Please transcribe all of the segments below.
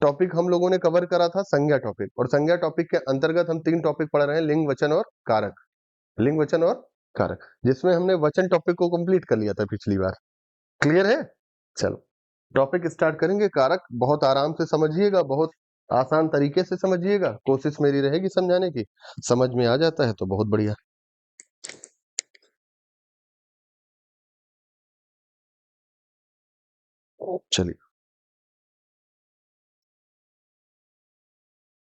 Topic हम लोगों ने कवर करा था संज्ञा टॉपिक, और संज्ञा टॉपिक के अंतर्गत हम 3 टॉपिक पढ़ रहे हैं, लिंग, वचन और कारक। लिंग, वचन और कारक, जिसमें हमने वचन टॉपिक को कंप्लीट कर लिया था पिछली बार। क्लियर है? चलो टॉपिक स्टार्ट करेंगे। कारक बहुत आराम से समझिएगा, बहुत आसान तरीके से समझिएगा, कोशिश मेरी रहेगी समझाने की। समझ में आ जाता है तो बहुत बढ़िया। चलिए,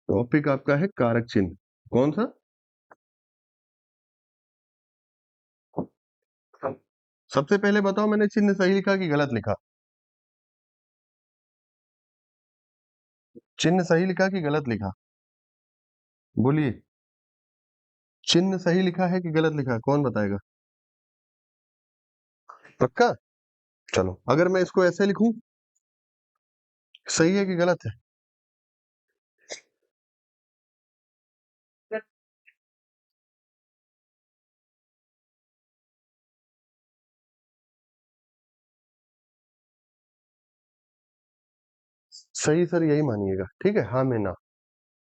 टॉपिक आपका है कारक चिन्ह। कौन सा? सबसे पहले बताओ, मैंने चिन्ह सही लिखा कि गलत लिखा? चिन्ह सही लिखा कि गलत लिखा? बोलिए, चिन्ह सही लिखा है कि गलत लिखा? कौन बताएगा? पक्का? चलो, अगर मैं इसको ऐसे लिखूं, सही है कि गलत है? सही सर, यही मानिएगा, ठीक है? हाँ में ना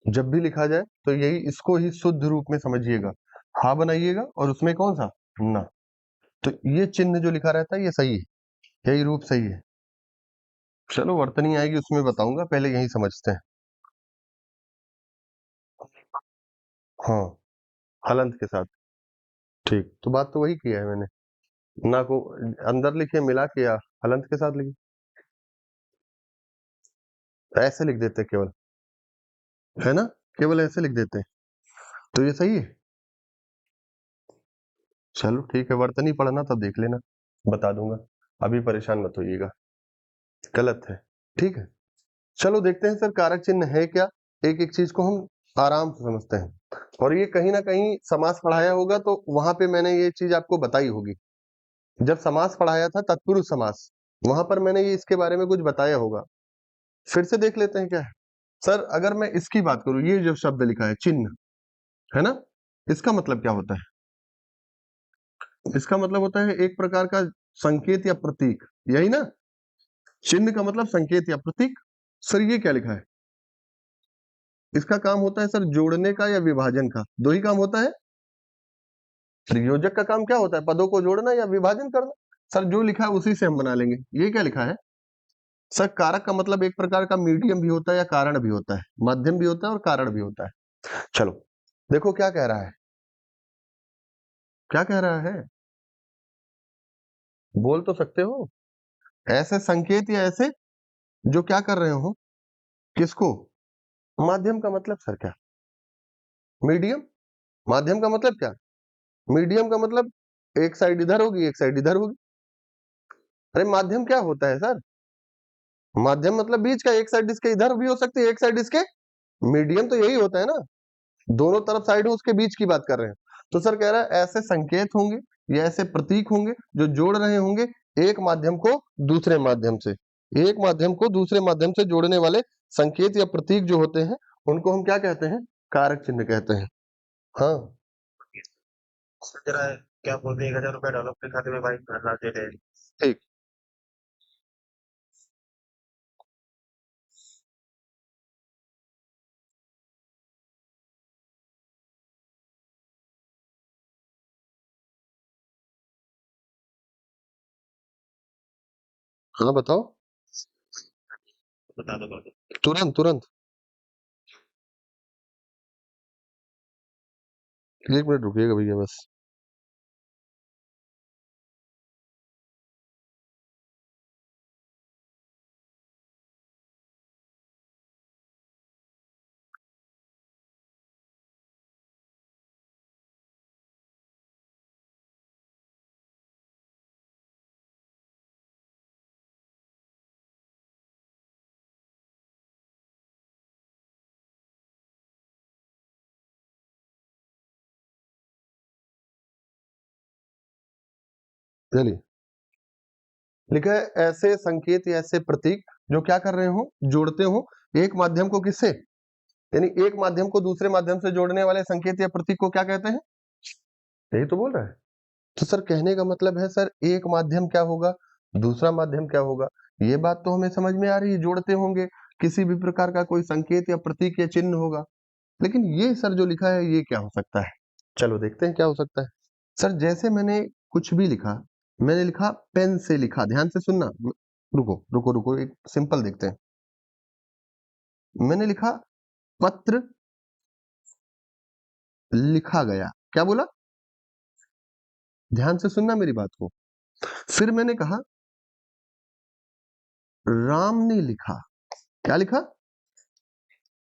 जब भी लिखा जाए तो यही, इसको ही शुद्ध रूप में समझिएगा। हाँ बनाइएगा और उसमें कौन सा? ना। तो ये चिन्ह जो लिखा रहता है ये सही है, यही रूप सही है। चलो वर्तनी आएगी उसमें बताऊंगा, पहले यही समझते हैं। हाँ, हलंत के साथ। ठीक, तो बात तो वही किया है मैंने। ना को अंदर लिखे मिला के, या हलंत के साथ लिखे, ऐसे लिख देते केवल, है ना? केवल ऐसे लिख देते हैं, तो ये सही है। चलो ठीक है, वर्तनी पढ़ना तब देख लेना, बता दूंगा, अभी परेशान मत होइएगा। गलत है, ठीक है। चलो देखते हैं सर कारक चिन्ह है क्या, एक एक चीज को हम आराम से समझते हैं। और ये कहीं ना कहीं समास पढ़ाया होगा तो वहां पे मैंने ये चीज आपको बताई होगी। जब समास पढ़ाया था, तत्पुरुष समास, वहां पर मैंने ये इसके बारे में कुछ बताया होगा। फिर से देख लेते हैं क्या है। सर अगर मैं इसकी बात करूं, ये जो शब्द लिखा है चिन्ह, है ना, इसका मतलब क्या होता है? इसका मतलब होता है एक प्रकार का संकेत या प्रतीक, यही ना? चिन्ह का मतलब संकेत या प्रतीक। सर ये क्या लिखा है? इसका काम होता है सर जोड़ने का या विभाजन का, दो ही काम होता है। संयोजक का काम क्या होता है? पदों को जोड़ना या विभाजन करना। सर जो लिखा है उसी से हम बना लेंगे। ये क्या लिखा है? सर कारक का मतलब एक प्रकार का मीडियम भी होता है या कारण भी होता है, माध्यम भी होता है और कारण भी होता है। चलो देखो क्या कह रहा है, क्या कह रहा है, बोल तो सकते हो। ऐसे संकेत या ऐसे जो क्या कर रहे हो, किसको? माध्यम का मतलब सर क्या? मीडियम। माध्यम का मतलब क्या? मीडियम का मतलब एक साइड इधर होगी, एक साइड इधर होगी। अरे माध्यम क्या होता है सर? माध्यम मतलब बीच का, एक साइड इसके इधर भी हो सकती है, एक साइड इसके। मीडियम तो यही होता है ना, दोनों तरफ साइड हो उसके बीच की बात कर रहे हैं। तो सर कह रहा है ऐसे संकेत होंगे या ऐसे प्रतीक होंगे जो जोड़ रहे होंगे एक माध्यम को दूसरे माध्यम से। एक माध्यम को दूसरे माध्यम से जोड़ने वाले संकेत या प्रतीक जो होते हैं उनको हम क्या कहते हैं? कारक चिन्ह कहते हैं। हाँ, सोच रहा है क्या बोलते हैं, 1,000 रुपया डालो अपने खाते में भाई, भरना दे दे। ठीक। हाँ बताओ, बता दो बाबू। तुरंत तुरंत। 1 मिनट रुकिएगा भैया बस। चलिए, लिखा है ऐसे संकेत या ऐसे प्रतीक जो क्या कर रहे हो, जोड़ते हो एक माध्यम को किससे, यानी एक माध्यम को दूसरे माध्यम से जोड़ने वाले संकेत या प्रतीक को क्या कहते हैं? यही तो बोल रहा है। तो सर कहने का मतलब है सर एक माध्यम क्या होगा, दूसरा माध्यम क्या होगा, ये बात तो हमें समझ में आ रही है, जोड़ते होंगे। किसी भी प्रकार का कोई संकेत या प्रतीक या चिन्ह होगा। लेकिन ये सर जो लिखा है ये क्या हो सकता है? चलो देखते हैं क्या हो सकता है। सर जैसे मैंने कुछ भी लिखा, मैंने लिखा पेन से लिखा, ध्यान से सुनना। रुको, एक सिंपल देखते हैं। मैंने लिखा पत्र लिखा गया, क्या बोला? ध्यान से सुनना मेरी बात को। फिर मैंने कहा राम ने लिखा, क्या लिखा?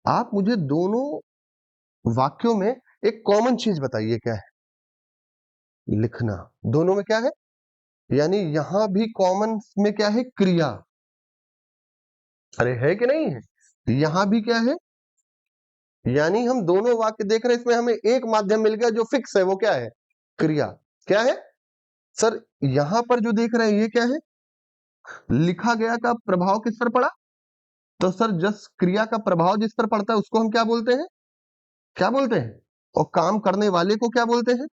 आप मुझे दोनों वाक्यों में एक कॉमन चीज बताइए, क्या है? लिखना। दोनों में क्या है? यानी यहां भी कॉमन में क्या है? क्रिया। अरे है कि नहीं है? यहां भी क्या है? यानी हम दोनों वाक्य देख रहे हैं, इसमें हमें एक माध्यम मिल गया जो फिक्स है, वो क्या है? क्रिया। क्या है सर? यहां पर जो देख रहे हैं ये क्या है? लिखा गया का प्रभाव किस पर पड़ा? तो सर जिस क्रिया का प्रभाव जिस पर पड़ता है उसको हम क्या बोलते हैं? क्या बोलते हैं? और काम करने वाले को क्या बोलते हैं?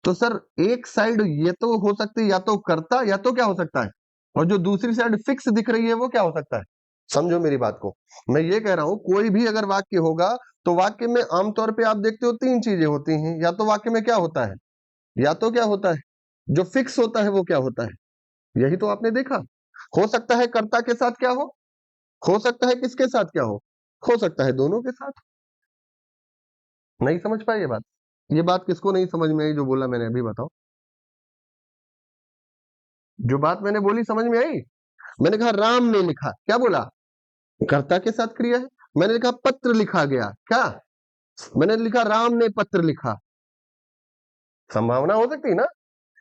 तो सर एक साइड ये तो हो सकती है या तो कर्ता या तो क्या हो सकता है, और जो दूसरी साइड फिक्स दिख रही है वो क्या हो सकता है? समझो मेरी बात को। मैं ये कह रहा हूं कोई भी अगर वाक्य होगा तो वाक्य में आमतौर पे आप देखते हो तीन चीजें होती हैं। या तो वाक्य में क्या होता है, या तो क्या होता है, जो फिक्स होता है वो क्या होता है। यही तो आपने देखा। हो सकता है कर्ता के साथ क्या हो सकता है किसके साथ क्या हो सकता है दोनों के साथ। नहीं समझ पाए ये बात किसको नहीं समझ में आई जो बोला मैंने अभी? बताओ, जो बात मैंने बोली समझ में आई? मैंने कहा राम ने लिखा, क्या बोला? कर्ता के साथ क्रिया है। मैंने लिखा पत्र लिखा गया, क्या? मैंने लिखा राम ने पत्र लिखा। संभावना हो सकती है ना?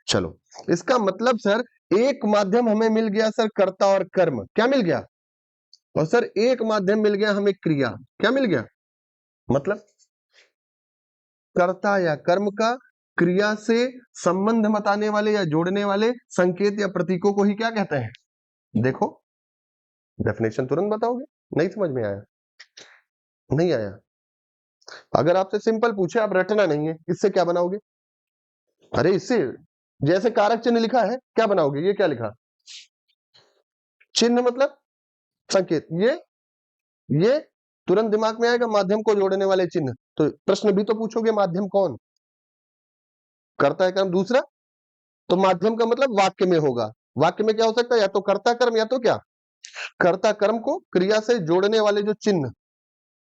चलो, इसका मतलब सर एक माध्यम हमें मिल गया सर, कर्ता और कर्म, क्या मिल गया? और सर एक माध्यम मिल गया हमें क्रिया, क्या मिल गया? मतलब कर्ता या कर्म का क्रिया से संबंध बताने वाले या जोड़ने वाले संकेत या प्रतीकों को ही क्या कहते हैं? देखो, डेफिनेशन तुरंत बताओगे? नहीं समझ में आया? नहीं आया? अगर आपसे सिंपल पूछे, आप रटना नहीं है, इससे क्या बनाओगे? अरे इससे जैसे कारक चिन्ह लिखा है, क्या बनाओगे? ये क्या लिखा? चिन्ह मतलब संकेत। ये तुरंत दिमाग में आएगा, माध्यम को जोड़ने वाले चिन्ह। तो प्रश्न भी तो पूछोगे, माध्यम कौन? कर्ता है कर्म। दूसरा तो माध्यम का मतलब वाक्य में होगा। वाक्य में क्या हो सकता है? या तो कर्ता कर्म या तो क्या? कर्ता कर्म को क्रिया से जोड़ने वाले जो चिन्ह,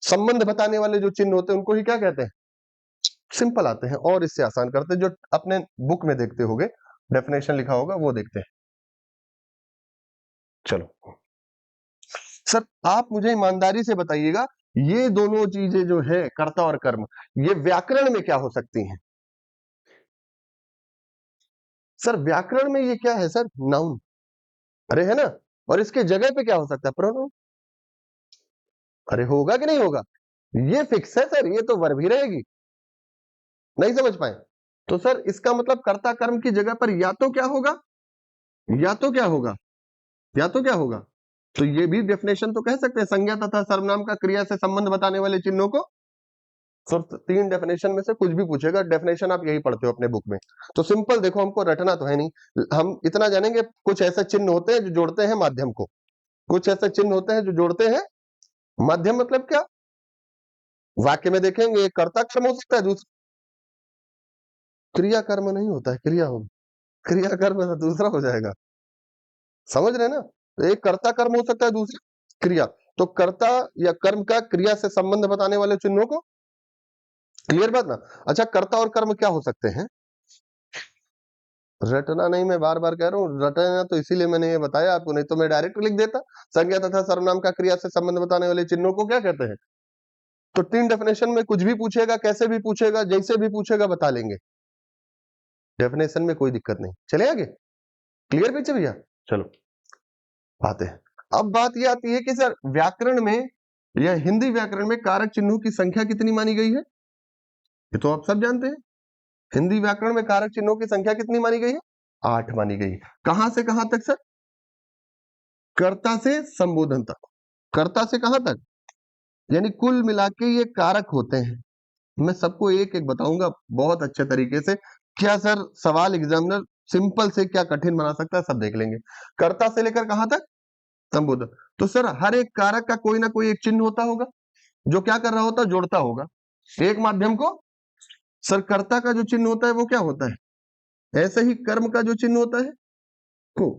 संबंध बताने वाले जो चिन्ह होते हैं, उनको ही क्या कहते हैं? सिंपल आते हैं। और इससे आसान करते हैं, जो अपने बुक में देखते होगे, डेफिनेशन लिखा होगा, वो देखते हैं। चलो सर, आप मुझे ईमानदारी से बताइएगा, ये दोनों चीजें जो है कर्ता और कर्म, ये व्याकरण में क्या हो सकती हैं? सर व्याकरण में ये क्या है सर? नाउन। अरे है ना? और इसके जगह पे क्या हो सकता है? प्रोनाउन। अरे होगा कि नहीं होगा? ये फिक्स है सर, ये तो वर्ब ही रहेगी। नहीं समझ पाए? तो सर इसका मतलब कर्ता कर्म की जगह पर या तो क्या होगा, या तो क्या होगा, या तो क्या होगा। तो ये भी डेफिनेशन तो कह सकते हैं, संज्ञा तथा सर्वनाम का क्रिया से संबंध बताने वाले चिन्हों को। सर तीन डेफिनेशन में से कुछ भी पूछेगा, डेफिनेशन आप यही पढ़ते हो अपने बुक में। तो सिंपल देखो, हमको रटना तो है नहीं, हम इतना जानेंगे कुछ ऐसे चिन्ह होते हैं जो जोड़ते हैं माध्यम को, कुछ ऐसे चिन्ह होते हैं जो जोड़ते हैं माध्यम। मतलब क्या? वाक्य में देखेंगे एक कर्ता कर्म हो सकता है, दूसरा क्रिया कर्म नहीं होता है, क्रिया हो, क्रिया कर्म है, दूसरा हो जाएगा। समझ रहे हैं ना? तो एक कर्ता कर्म हो सकता है, दूसरा क्रिया। तो कर्ता या कर्म का क्रिया से संबंध बताने वाले चिन्हों को, क्लियर बात ना? अच्छा, कर्ता और कर्म क्या हो सकते हैं? रटना नहीं, मैं बार बार कह रहा हूँ, रटना तो इसीलिए मैंने ये बताया आपको, नहीं तो मैं डायरेक्ट लिख देता। संज्ञा तथा सर्वनाम का क्रिया से संबंध बताने वाले चिन्हों को क्या कहते हैं? तो तीन डेफिनेशन में कुछ भी पूछेगा, कैसे भी पूछेगा, जैसे भी पूछेगा, बता लेंगे। डेफिनेशन में कोई दिक्कत नहीं। चले आगे? क्लियर पीछे भैया? चलो आते हैं। अब बात ये आती है कि सर व्याकरण में या हिंदी व्याकरण में कारक चिन्हों की संख्या कितनी मानी गई है? ये तो आप सब जानते हैं। हिंदी व्याकरण में कारक चिन्हों की संख्या कितनी मानी गई है? 8 मानी गई है। कहां से कहां तक सर? कर्ता से संबोधन तक। कर्ता से कहां तक? यानी कुल मिला के ये कारक होते हैं। मैं सबको एक एक बताऊंगा बहुत अच्छे तरीके से। क्या सर सवाल एग्जामिनर सिंपल से क्या कठिन बना सकता है, सब देख लेंगे। कर्ता से लेकर कहां तक? संबोधन। तो सर हर एक कारक का कोई ना कोई एक चिन्ह होता होगा जो क्या कर रहा होता है, जोड़ता होगा एक माध्यम को। सर कर्ता का जो चिन्ह होता है वो क्या होता है? ऐसे ही कर्म का जो चिन्ह होता है को,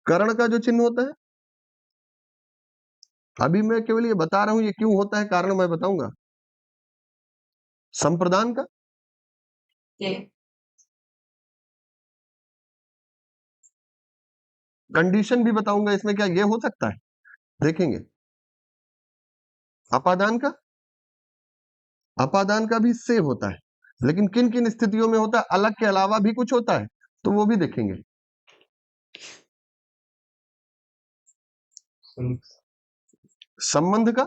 करण का जो चिन्ह होता है, अभी मैं केवल ये बता रहा हूं ये क्यों होता है, कारण मैं बताऊंगा। संप्रदान का, कंडीशन भी बताऊंगा इसमें क्या ये हो सकता है, देखेंगे। अपादान का, अपादान का भी से होता है, लेकिन किन किन स्थितियों में होता है, अलग के अलावा भी कुछ होता है, तो वो भी देखेंगे। संबंध का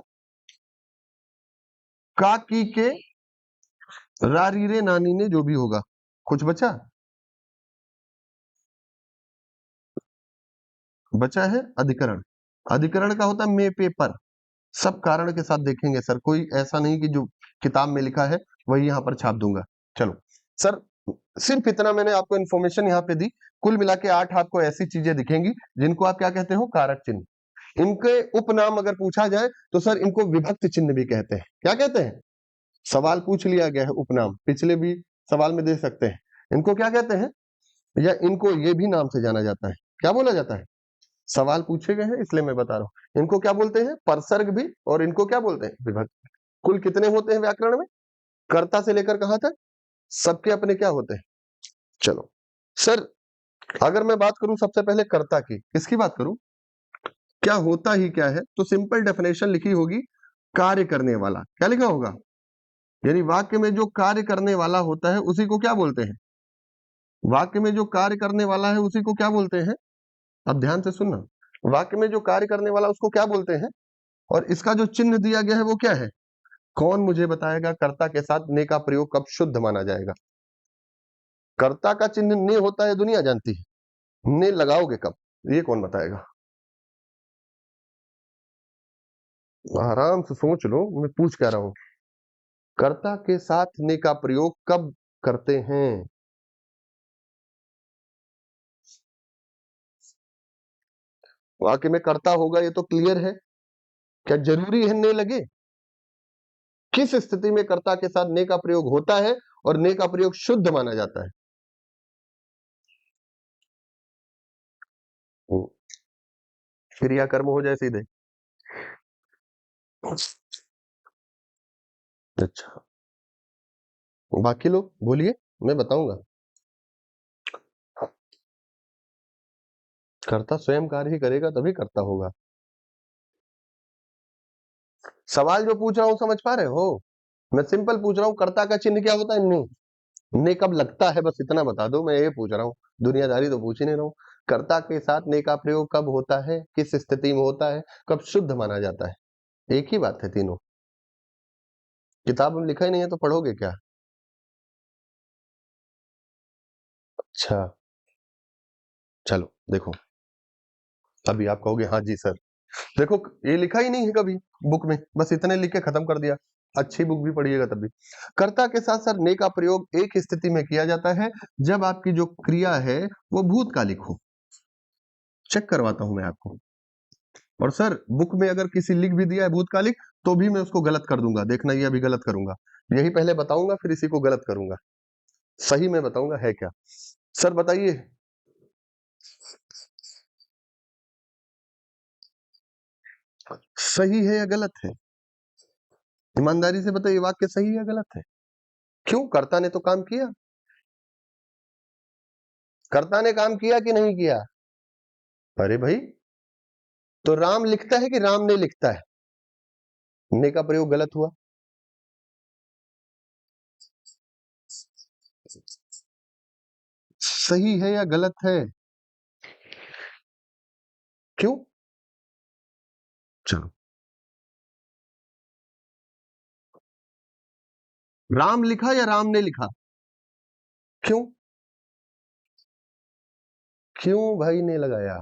की के रारी रे नानी ने जो भी होगा, कुछ बचा? बचा है अधिकरण। अधिकरण का होता है मे पे पर, सब कारण के साथ देखेंगे सर, कोई ऐसा नहीं कि जो किताब में लिखा है वही यहाँ पर छाप दूंगा। चलो सर, सिर्फ इतना मैंने आपको इन्फॉर्मेशन यहाँ पे दी। कुल मिला के 8 आपको ऐसी चीजें दिखेंगी जिनको आप क्या कहते हो, कारक चिन्ह। इनके उपनाम अगर पूछा जाए तो सर इनको विभक्त चिन्ह भी कहते हैं। क्या कहते हैं? सवाल पूछ लिया गया है उपनाम, पिछले भी सवाल में दे सकते हैं। इनको क्या कहते हैं, या इनको ये भी नाम से जाना जाता है, क्या बोला जाता है? सवाल पूछे गए हैं इसलिए मैं बता रहा हूं। इनको क्या बोलते हैं, परसर्ग भी, और इनको क्या बोलते हैं, विभक्त। कुल कितने होते हैं व्याकरण में, कर्ता से लेकर कहां तक, सबके अपने क्या होते हैं। चलो सर, अगर मैं बात करूं सबसे पहले कर्ता की, किसकी बात करूं, क्या होता ही क्या है, तो सिंपल डेफिनेशन लिखी होगी, कार्य करने वाला। क्या लिखा होगा, यानी वाक्य में जो कार्य करने वाला होता है उसी को क्या बोलते हैं, वाक्य में जो कार्य करने वाला है उसी को क्या बोलते हैं। अब ध्यान से सुनना, वाक्य में जो कार्य करने वाला उसको क्या बोलते हैं, और इसका जो चिन्ह दिया गया है वो क्या है। कौन मुझे बताएगा, कर्ता के साथ ने का प्रयोग कब शुद्ध माना जाएगा? कर्ता का चिन्ह ने होता है, दुनिया जानती है, ने लगाओगे कब, ये कौन बताएगा? आराम से सोच लो, मैं पूछ कह रहा हूं, कर्ता के साथ ने का प्रयोग कब करते हैं? वाक्य में कर्ता होगा ये तो क्लियर है, क्या जरूरी है ने लगे? किस स्थिति में कर्ता के साथ ने का प्रयोग होता है और ने का प्रयोग शुद्ध माना जाता है? क्रिया कर्म हो जाए सीधे। अच्छा, बाकी लोग बोलिए, मैं बताऊंगा। कर्ता स्वयं कार्य ही करेगा तभी कर्ता होगा। सवाल जो पूछ रहा हूं समझ पा रहे हो, मैं सिंपल पूछ रहा हूं, कर्ता का चिन्ह क्या होता है, ने कब लगता है, बस इतना बता दो, मैं ये पूछ रहा हूँ, दुनियादारी तो पूछ ही नहीं रहा हूँ। कर्ता के साथ ने का प्रयोग कब होता है, किस स्थिति में होता है, कब शुद्ध माना जाता है, एक ही बात है तीनों। किताब में लिखा ही नहीं है तो पढ़ोगे क्या? अच्छा, चलो देखो, अभी आप कहोगे हाँ जी सर, देखो ये लिखा ही नहीं है कभी बुक में, बस इतने लिख के खत्म कर दिया, अच्छी बुक भी पढ़िएगा तब भी। कर्ता के साथ सर ने का प्रयोग एक स्थिति में किया जाता है, जब आपकी जो क्रिया है वो भूतकालिक हो। चेक करवाता हूं मैं आपको, और सर बुक में अगर किसी लिख भी दिया है भूतकालिक तो भी मैं उसको गलत कर दूंगा, देखना ये अभी गलत करूंगा, यही पहले बताऊंगा फिर इसी को गलत करूंगा, सही में बताऊंगा है क्या। सर बताइए, सही है या गलत है, ईमानदारी से बताइए, वाक्य सही है या गलत है? क्यों, कर्ता ने तो काम किया, कर्ता ने काम किया कि नहीं किया? अरे भाई, तो राम लिखता है कि राम ने लिखता है, ने का प्रयोग गलत हुआ। सही है या गलत है, क्यों? चलो, राम लिखा या राम ने लिखा, क्यों? क्यों भाई ने लगाया?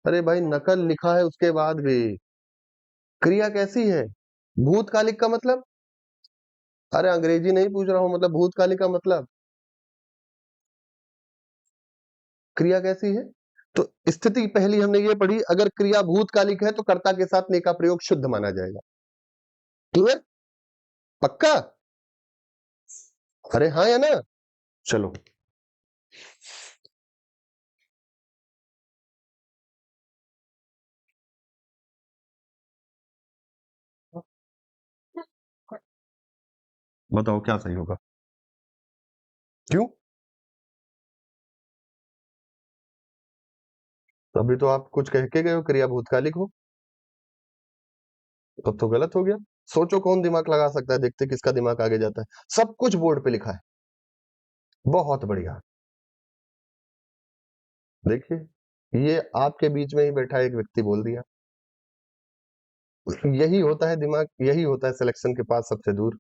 अरे भाई नकल लिखा है उसके बाद भी, क्रिया कैसी है, भूतकालिक का मतलब, अरे अंग्रेजी नहीं पूछ रहा हूं, मतलब भूतकालिक का मतलब क्रिया कैसी है, तो स्थिति पहली हमने ये पढ़ी, अगर क्रिया भूतकालिक है तो कर्ता के साथ ने का प्रयोग शुद्ध माना जाएगा। क्लियर? पक्का? अरे हाँ या ना? चलो बताओ क्या सही होगा? क्यों? अभी तो आप कुछ कह के गए हो क्रिया भूतकालिक हो, तब तो गलत हो गया। सोचो कौन दिमाग लगा सकता है, देखते किसका दिमाग आगे जाता है। सब कुछ बोर्ड पे लिखा है, बहुत बढ़िया। देखिए ये आपके बीच में ही बैठा एक व्यक्ति बोल दिया। यही होता है दिमाग, यही होता है सिलेक्शन के पास सबसे दूर।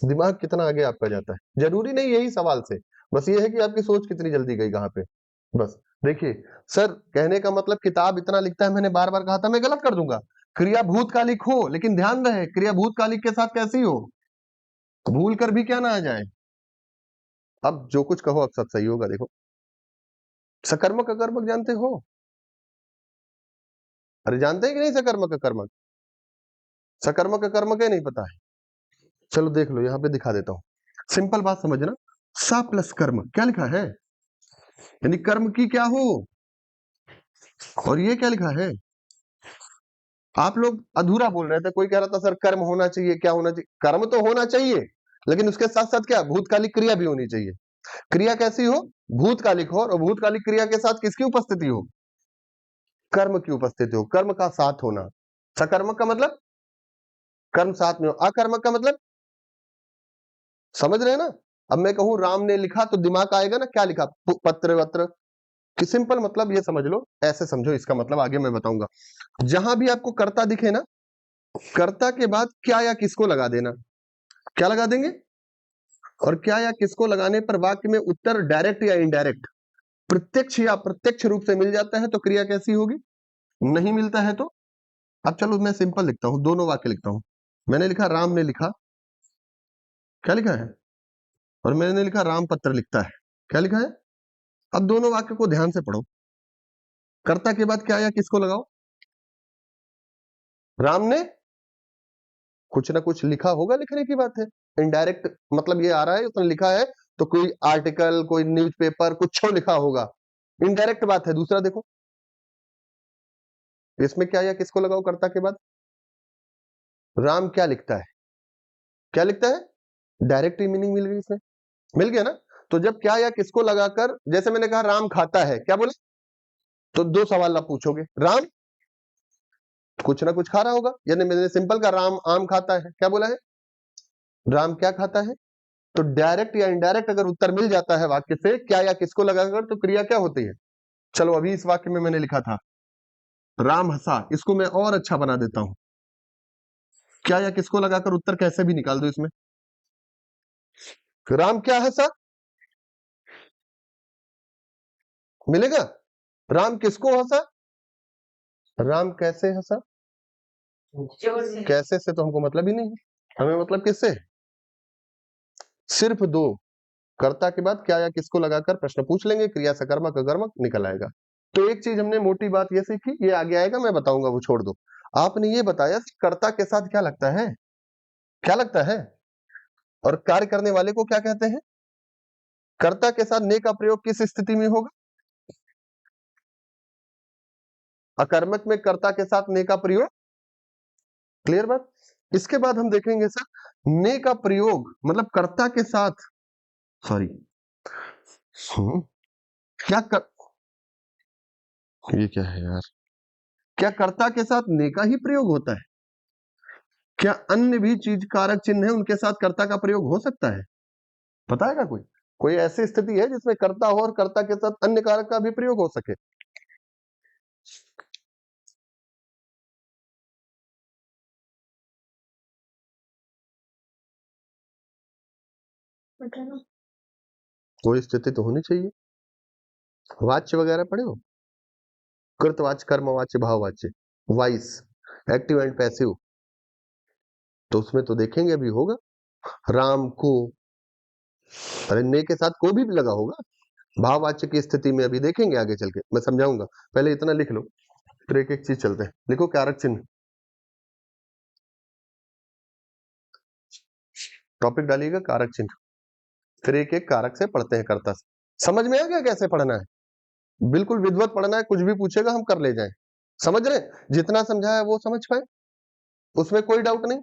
दिमाग कितना आगे आपका जाता है, जरूरी नहीं यही सवाल से, बस ये है कि आपकी सोच कितनी जल्दी गई कहाँ पे। बस देखिए सर, कहने का मतलब किताब इतना लिखता है, मैंने बार बार कहा था मैं गलत कर दूंगा। क्रिया भूतकालिक हो, लेकिन ध्यान रहे क्रिया भूतकालिक के साथ कैसी हो, भूल कर भी क्या ना आ जाए। अब जो कुछ कहो अब सब सही होगा। देखो सकर्मक अकर्मक जानते हो? अरे जानते हैं कि नहीं सकर्मक अकर्मक? सकर्मक अकर्मक है नहीं पता है? चलो देख लो, यहाँ पे दिखा देता हूँ, सिंपल बात समझना। सा प्लस कर्म क्या लिखा है, यानी कर्म की क्या हो, और ये क्या लिखा है। आप लोग अधूरा बोल रहे थे, कोई कह रहा था सर कर्म होना चाहिए, क्या होना चाहिए, कर्म तो होना चाहिए, लेकिन उसके साथ साथ क्या, भूतकालिक क्रिया भी होनी चाहिए। क्रिया कैसी हो, भूतकालिक हो, और भूतकालिक क्रिया के साथ किसकी उपस्थिति हो, कर्म की उपस्थिति हो, कर्म का साथ होना। सकर्मक का मतलब कर्म साथ में हो, अकर्मक का मतलब समझ रहे हैं ना। अब मैं कहूं राम ने लिखा तो दिमाग आएगा ना, क्या लिखा, पत्र वत्र, कि सिंपल मतलब ये समझ लो, ऐसे समझो, इसका मतलब आगे मैं बताऊंगा। जहां भी आपको कर्ता दिखे ना, कर्ता के बाद क्या या किसको लगा देना, क्या लगा देंगे, और क्या या किसको लगाने पर वाक्य में उत्तर डायरेक्ट या इनडायरेक्ट, प्रत्यक्ष या प्रत्यक्ष रूप से मिल जाता है तो क्रिया कैसी होगी, नहीं मिलता है तो। अब चलो मैं सिंपल लिखता हूं, दोनों वाक्य लिखता हूं। मैंने लिखा राम ने लिखा, क्या लिखा है, और मैंने लिखा राम पत्र लिखता है, क्या लिखा है। अब दोनों वाक्य को ध्यान से पढ़ो, कर्ता के बाद क्या या किसको लगाओ, राम ने कुछ ना कुछ लिखा होगा, लिखने की बात है, इनडायरेक्ट मतलब ये आ रहा है उसने लिखा है, तो कोई आर्टिकल, कोई न्यूज़पेपर, कुछ लिखा होगा, इनडायरेक्ट बात है। दूसरा देखो, इसमें क्या या किसको लगाओ कर्ता के बाद, राम क्या लिखता है, क्या लिखता है, डायरेक्ट ही मीनिंग मिल गई इसमें, मिल गया ना। तो जब क्या या किसको लगाकर, जैसे मैंने कहा राम खाता है, क्या बोले, तो दो सवाल आप पूछोगे, राम कुछ ना कुछ खा रहा होगा, यानी मैंने सिंपल का राम आम खाता है, क्या बोला है, राम क्या खाता है। तो डायरेक्ट या इनडायरेक्ट अगर उत्तर मिल जाता है वाक्य से क्या या किसको लगाकर, तो क्रिया क्या होती है। चलो अभी इस वाक्य में मैंने लिखा था राम हंसा, इसको मैं और अच्छा बना देता हूं, क्या या किसको लगाकर उत्तर कैसे भी निकाल दो इसमें। राम क्या हंसा मिलेगा, राम किसको हंसा, राम कैसे हंसा, कैसे से तो हमको मतलब ही नहीं है, हमें मतलब किससे, सिर्फ दो कर्ता के बाद क्या या किसको लगाकर प्रश्न पूछ लेंगे, क्रिया सकर्मक अकर्मक निकल आएगा। तो एक चीज हमने मोटी बात ये सीखी, ये आगे आएगा मैं बताऊंगा, वो छोड़ दो। आपने ये बताया कर्ता के साथ क्या लगता है, क्या लगता है, और कार्य करने वाले को क्या कहते हैं। कर्ता के साथ ने का प्रयोग किस स्थिति में होगा, अकर्मक में कर्ता के साथ ने का प्रयोग, क्लियर बात। इसके बाद हम देखेंगे सर ने का प्रयोग मतलब कर्ता के साथ, सॉरी क्या कर, ये क्या है यार, क्या कर्ता के साथ ने का ही प्रयोग होता है, क्या अन्य भी चीज कारक चिन्ह है उनके साथ कर्ता का प्रयोग हो सकता है, बताएगा कोई, कोई ऐसी स्थिति है जिसमें कर्ता हो और कर्ता के साथ अन्य कारक का भी प्रयोग हो सके। कोई स्थिति तो होनी चाहिए। वाच्य वगैरह पढ़े हो, कृतवाच्य, कर्मवाच्य, भाववाच्य, वाइस, एक्टिव एंड पैसिव, तो उसमें तो देखेंगे अभी होगा। राम को, अरे ने के साथ को भी लगा होगा, भाववाच्य की स्थिति में अभी देखेंगे आगे चल के, मैं समझाऊंगा, पहले इतना लिख लो, फिर एक एक चीज चलते हैं। लिखो कारक चिन्ह, टॉपिक डालिएगा कारक चिन्ह, फिर एक एक कारक से पढ़ते हैं कर्ता से। समझ में आ गया कैसे पढ़ना है? बिल्कुल विधिवत पढ़ना है, कुछ भी पूछेगा हम कर ले जाएं। समझ रहे? जितना समझाया वो समझ पाए, उसमें कोई डाउट नहीं,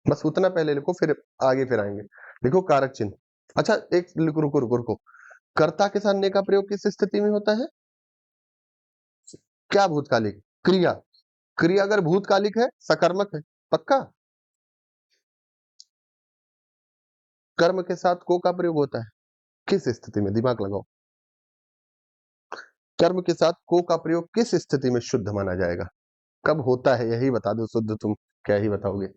बस उतना पहले लिखो, फिर आगे फिर आएंगे। लिखो कारक चिन्ह। अच्छा एक रुको रुको रुको रुको, कर्ता के साथ ने का प्रयोग किस स्थिति में होता है? क्या भूतकालिक? क्रिया, क्रिया अगर भूतकालिक है सकर्मक है, पक्का। कर्म के साथ को का प्रयोग होता है किस स्थिति में? दिमाग लगाओ, कर्म के साथ को का प्रयोग किस स्थिति में शुद्ध माना जाएगा? कब होता है यही बता दो शुद्ध, तुम क्या ही बताओगे?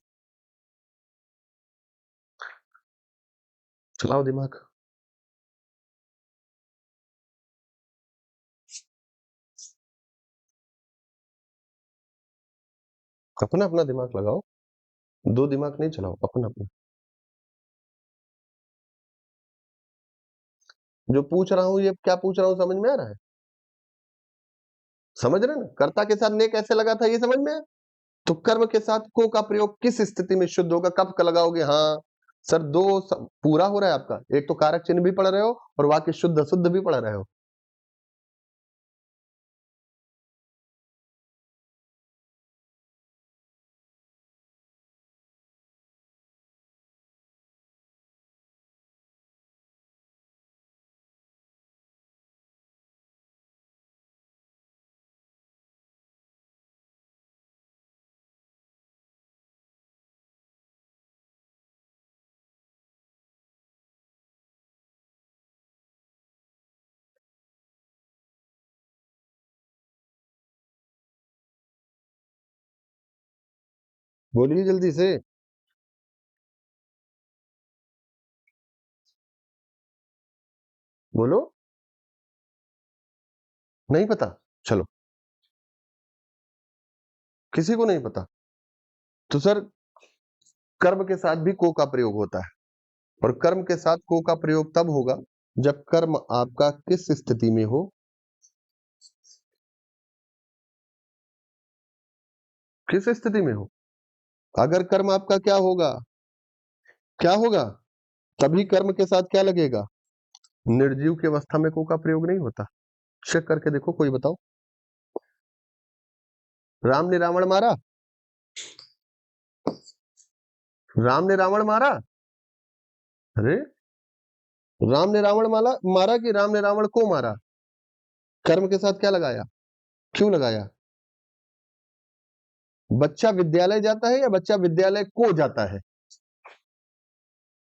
चलाओ दिमाग, अपना अपना दिमाग लगाओ, दो दिमाग नहीं चलाओ, अपना अपना। जो पूछ रहा हूं ये क्या पूछ रहा हूं समझ में आ रहा है? समझ रहे ना? कर्ता के साथ ने कैसे लगा था ये समझ में आया? तो कर्म के साथ को का प्रयोग किस स्थिति में शुद्ध होगा, कब का लगाओगे? हाँ सर, पूरा हो रहा है आपका, एक तो कारक चिन्ह भी पढ़ रहे हो और वाक्य शुद्ध अशुद्ध भी पढ़ रहे हो। बोलिए जल्दी से, बोलो। नहीं पता? चलो, किसी को नहीं पता? तो सर कर्म के साथ भी को का प्रयोग होता है, और कर्म के साथ को का प्रयोग तब होगा जब कर्म आपका किस स्थिति में हो? किस स्थिति में हो? अगर कर्म आपका क्या होगा, क्या होगा, तभी कर्म के साथ क्या लगेगा? निर्जीव की अवस्था में को का प्रयोग नहीं होता। चेक करके देखो, कोई बताओ। राम ने रावण मारा, राम ने रावण मारा, अरे राम ने रावण मारा, मारा कि राम ने रावण को मारा? कर्म के साथ क्या लगाया, क्यों लगाया? बच्चा विद्यालय जाता है या बच्चा विद्यालय को जाता है?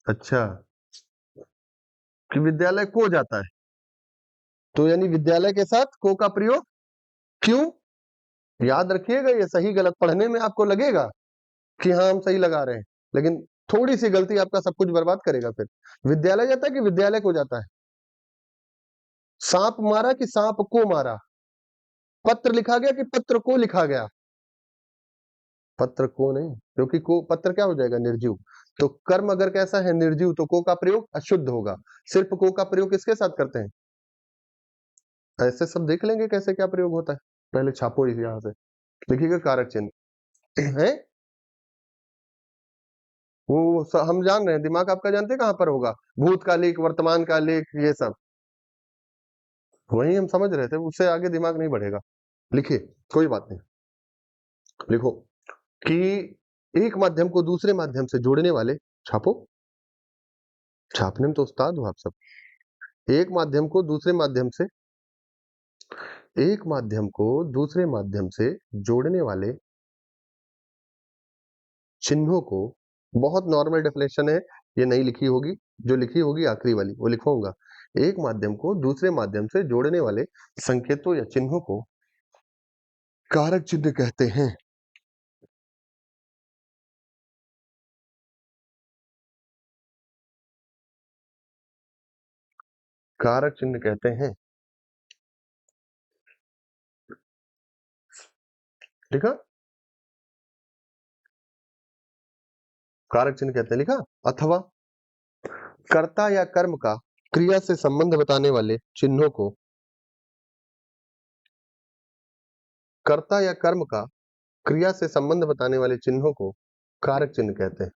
अच्छा, कि विद्यालय को जाता है, तो यानी विद्यालय के साथ को का प्रयोग क्यों? याद रखिएगा, ये सही गलत पढ़ने में आपको लगेगा कि हाँ हम सही लगा रहे हैं, लेकिन थोड़ी सी गलती आपका सब कुछ बर्बाद करेगा। फिर विद्यालय जाता है कि विद्यालय को जाता है? सांप मारा कि सांप को मारा? पत्र लिखा गया कि पत्र को लिखा गया? पत्र को नहीं, क्योंकि को पत्र क्या हो जाएगा, निर्जीव। तो कर्म अगर कैसा है, निर्जीव, तो को का प्रयोग अशुद्ध होगा। सिर्फ को का प्रयोग किसके साथ करते हैं? ऐसे सब देख लेंगे कैसे क्या प्रयोग होता है, पहले छापो इस यहां से, लिखिएगा कारक चिन्ह है। हम जान रहे हैं, दिमाग आपका जानते हैं कहां पर होगा, भूतकालिक वर्तमान कालिक ये सब, वही हम समझ रहे थे, उससे आगे दिमाग नहीं बढ़ेगा। लिखिए, कोई बात नहीं, लिखो कि एक माध्यम को दूसरे माध्यम से जोड़ने वाले, छापो, छापने में तो उस्ताद हो आप सब। एक माध्यम को दूसरे माध्यम से, एक माध्यम को दूसरे माध्यम से जोड़ने वाले चिन्हों को, बहुत नॉर्मल डेफिनेशन है, ये नहीं लिखी होगी, जो लिखी होगी आखिरी वाली वो लिखूंगा। एक माध्यम को दूसरे माध्यम से जोड़ने वाले संकेतों या चिन्हों को कारक चिन्ह कहते हैं। कारक चिन्ह कहते हैं, ठीक है? कारक चिन्ह कहते हैं, लिखा। अथवा कर्ता या कर्म का क्रिया से संबंध बताने वाले चिन्हों को कर्ता या कर्म का क्रिया से संबंध बताने वाले चिन्हों को कारक चिन्ह कहते हैं।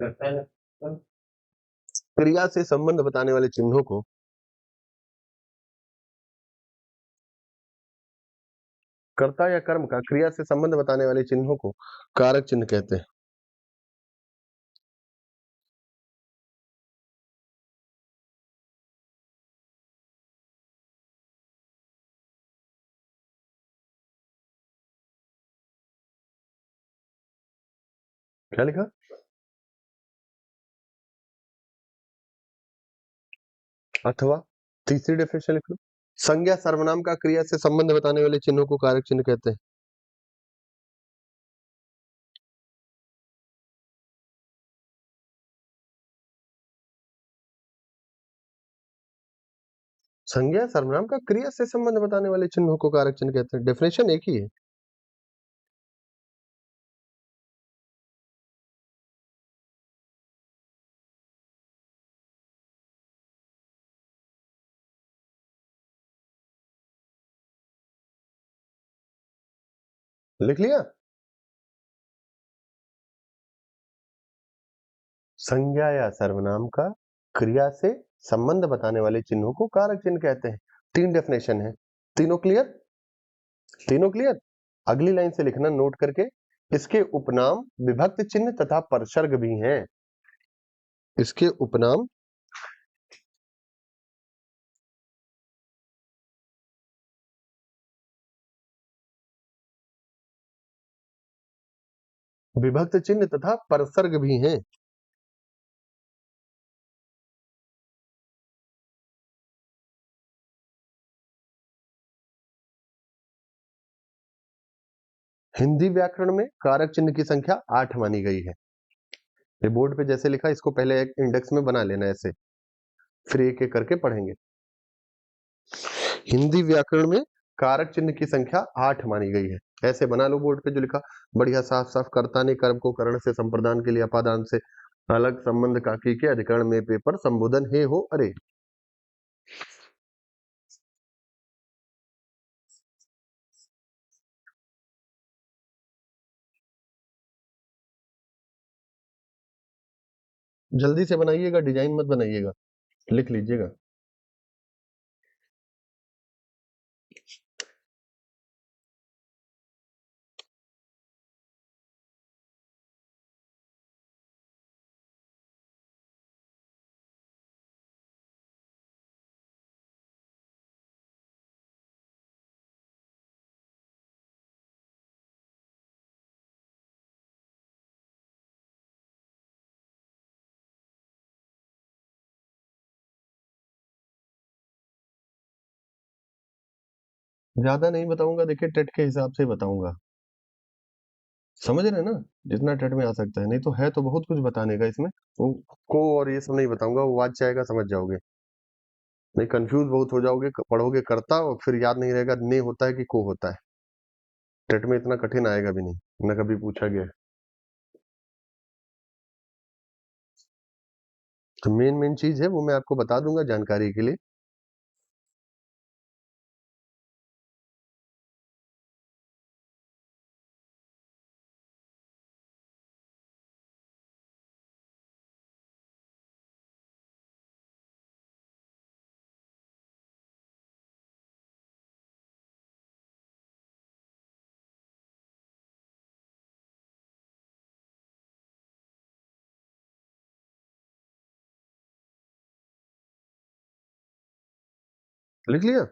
करता है क्रिया से संबंध बताने वाले चिन्हों को कर्ता या कर्म का क्रिया से संबंध बताने वाले चिन्हों को कारक चिन्ह कहते हैं। क्या लिखा? अथवा तीसरी डेफिनेशन लिख लो। संज्ञा सर्वनाम का क्रिया से संबंध बताने वाले चिन्हों को कारक चिन्ह कहते हैं। संज्ञा सर्वनाम का क्रिया से संबंध बताने वाले चिन्हों को कारक चिन्ह कहते हैं। डेफिनेशन एक ही है। लिख लिया? संज्ञा या सर्वनाम का क्रिया से संबंध बताने वाले चिन्हों को कारक चिन्ह कहते हैं। 3 डेफिनेशन है। तीनों क्लियर? तीनों क्लियर? अगली लाइन से लिखना नोट करके, इसके उपनाम विभक्त चिन्ह तथा परसर्ग भी हैं। इसके उपनाम विभक्त चिन्ह तथा परसर्ग भी हैं। हिंदी व्याकरण में कारक चिन्ह की संख्या 8 मानी गई है। ये बोर्ड पे जैसे लिखा इसको पहले एक इंडेक्स में बना लेना ऐसे, फिर एक एक करके पढ़ेंगे। हिंदी व्याकरण में कारक चिन्ह की संख्या 8 मानी गई है। ऐसे बना लो बोर्ड पे जो लिखा, बढ़िया साफ साफ। कर्ता ने कर्म को करण से संप्रदान के लिए अपादान से अलग संबंध काकी के अधिकरण में पेपर संबोधन हे हो अरे। जल्दी से बनाइएगा, डिजाइन मत बनाइएगा, लिख लीजिएगा। ज्यादा नहीं बताऊंगा, देखिए टेट के हिसाब से बताऊंगा, समझ रहे हैं ना, जितना टेट में आ सकता है। नहीं तो है तो बहुत कुछ बताने का इसमें, वो को और ये सब नहीं बताऊंगा, वो वाच जाएगा, समझ जाओगे। नहीं कंफ्यूज बहुत हो जाओगे, पढ़ोगे करता और फिर याद नहीं रहेगा ने होता है कि को होता है। टेट में इतना कठिन आएगा भी नहीं, न कभी पूछा गया है। तो मेन मेन चीज है वो मैं आपको बता दूंगा जानकारी के लिए। लिख लिया?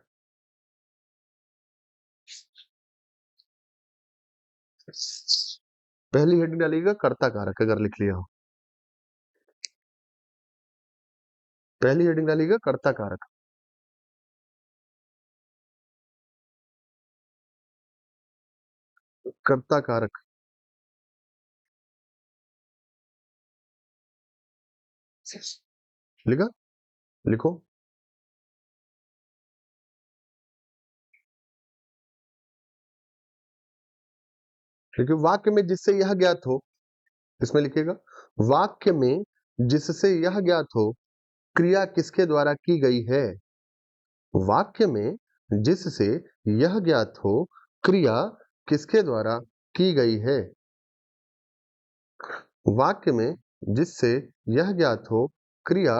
पहली हेडिंग डालिएगा कर्ता कारक, अगर लिख लिया हो। पहली हेडिंग डालिएगा कर्ता कारक। कर्ता कारक लिखा? लिखो। क्योंकि वाक्य में जिससे यह ज्ञात हो, इसमें लिखिएगा वाक्य में जिससे यह ज्ञात हो क्रिया किसके द्वारा की गई है। वाक्य में जिससे यह ज्ञात हो क्रिया किसके द्वारा की गई है। वाक्य में जिससे यह ज्ञात हो क्रिया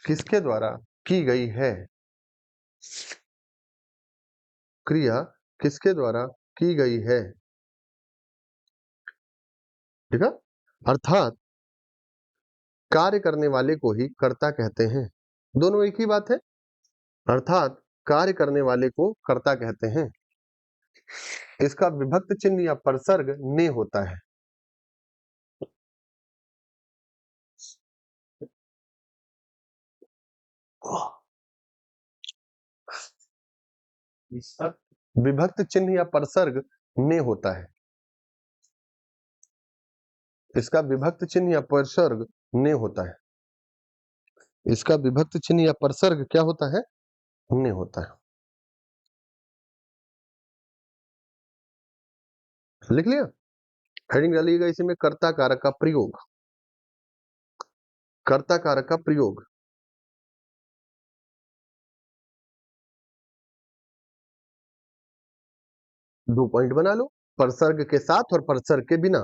किसके द्वारा की गई है। क्रिया किसके द्वारा की गई है। ठीक है, अर्थात कार्य करने वाले को ही कर्ता कहते हैं। दोनों एक ही बात है। अर्थात कार्य करने वाले को कर्ता कहते हैं। इसका विभक्त चिन्ह या परसर्ग ने होता है। विभक्त चिन्ह या परसर्ग ने होता है। इसका विभक्त चिन्ह या परसर्ग ने होता है। इसका विभक्त चिन्ह या परसर्ग क्या होता है, ने होता है। लिख लिया, हेडिंग डालिएगा इसी में कर्ता कारक का प्रयोग। कर्ता कारक का प्रयोग। दो पॉइंट बना लो, परसर्ग के साथ और परसर्ग के बिना।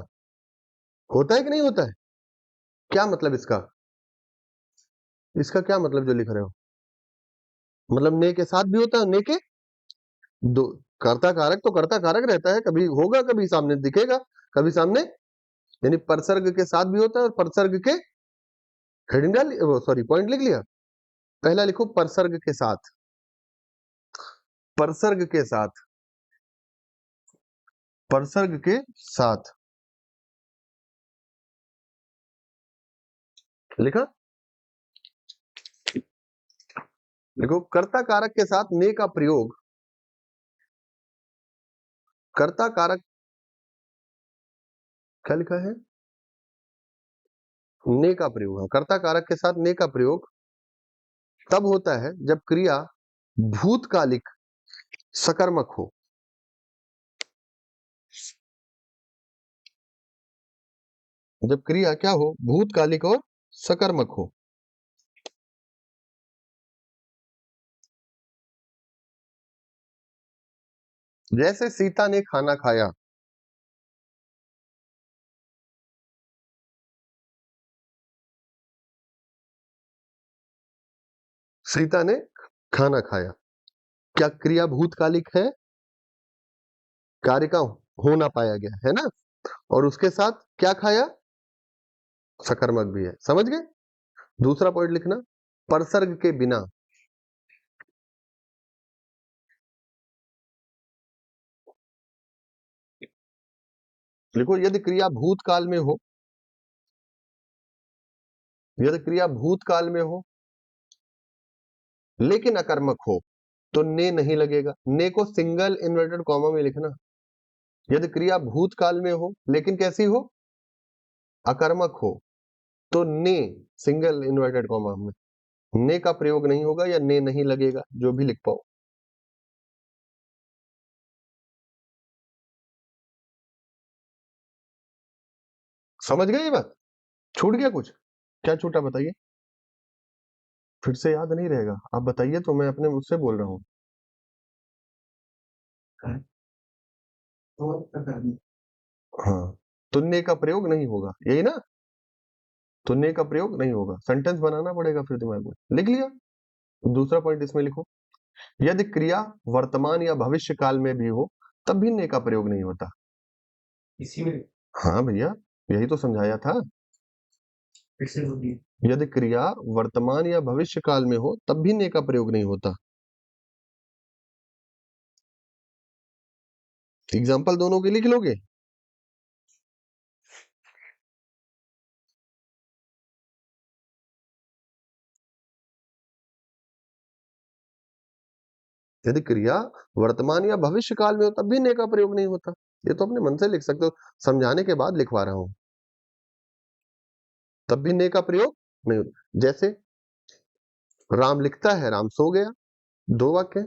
होता है कि नहीं होता है। क्या मतलब इसका, इसका क्या मतलब जो लिख रहे हो, मतलब ने के साथ भी होता है, ने के दो। कर्ता कारक तो कर्ता कारक रहता है, कभी होगा कभी सामने दिखेगा कभी सामने, यानी परसर्ग के साथ भी होता है और परसर्ग के, हेडिंग डाल, सॉरी पॉइंट लिख लिया। पहला लिखो परसर्ग के साथ, परसर्ग के साथ, परसर्ग के साथ लिखा। देखो कर्ता कारक के साथ ने का प्रयोग, कर्ता कारक क्या लिखा है, ने का प्रयोग है। कर्ता कारक के साथ ने का प्रयोग तब होता है जब क्रिया भूतकालिक सकर्मक हो। जब क्रिया क्या हो, भूतकालिक और सकर्मक हो। जैसे सीता ने खाना खाया, सीता ने खाना खाया, क्या क्रिया भूतकालिक है, कार्य का होना पाया गया है ना, और उसके साथ क्या खाया, सकर्मक भी है। समझ गए। दूसरा पॉइंट लिखना, परसर्ग के बिना। लिखो यदि क्रिया भूतकाल में हो, यदि क्रिया भूतकाल में हो लेकिन अकर्मक हो तो ने नहीं लगेगा। ने को सिंगल इन्वर्टेड कॉमा में लिखना। यदि क्रिया भूतकाल में हो लेकिन कैसी हो, अकर्मक हो, तो ने सिंगल इन्वर्टेड कॉमा में, ने का प्रयोग नहीं होगा या ने नहीं लगेगा, जो भी लिख पाओ। समझ गए ये बात, छूट गया कुछ, क्या छूटा बताइए, फिर से याद नहीं रहेगा आप बताइए, तो मैं अपने मुझसे बोल रहा हूं। हाँ, तुन्ने का प्रयोग नहीं होगा, यही ना, तुन्ने का प्रयोग नहीं होगा, सेंटेंस बनाना पड़ेगा फिर दिमाग में। लिख लिया। दूसरा पॉइंट इसमें लिखो, यदि क्रिया वर्तमान या भविष्य काल में भी हो तब भी ने का प्रयोग नहीं होता। इसी में, हाँ भैया यही तो समझाया था। यदि क्रिया वर्तमान या भविष्य काल में हो तब भी ने का प्रयोग नहीं होता। एग्जाम्पल दोनों के लिख लोगे। यदि क्रिया वर्तमान या भविष्य काल में हो तब भी ने का प्रयोग नहीं होता। ये तो अपने मन से लिख सकते हो, समझाने के बाद लिखवा रहा हूं। तब भी ने का प्रयोग नहीं होता। जैसे राम लिखता है राम सो गया, दो वाक्य,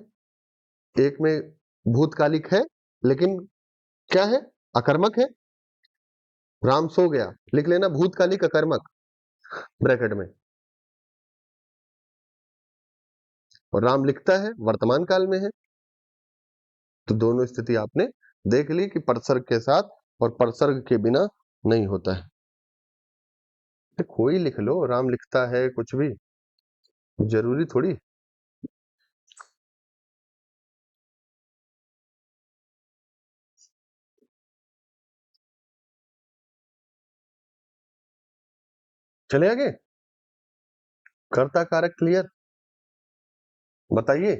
एक में भूतकालिक है लेकिन क्या है, अकर्मक है। राम सो गया लिख लेना, भूतकालिक अकर्मक। ब्रैकेट में, और राम लिखता है वर्तमान काल में है, तो दोनों स्थिति आपने देख ली कि परसर्ग के साथ और परसर्ग के बिना नहीं होता है। तो कोई लिख लो, राम लिखता है, कुछ भी जरूरी थोड़ी। चले आगे, कर्ता कारक क्लियर, बताइए,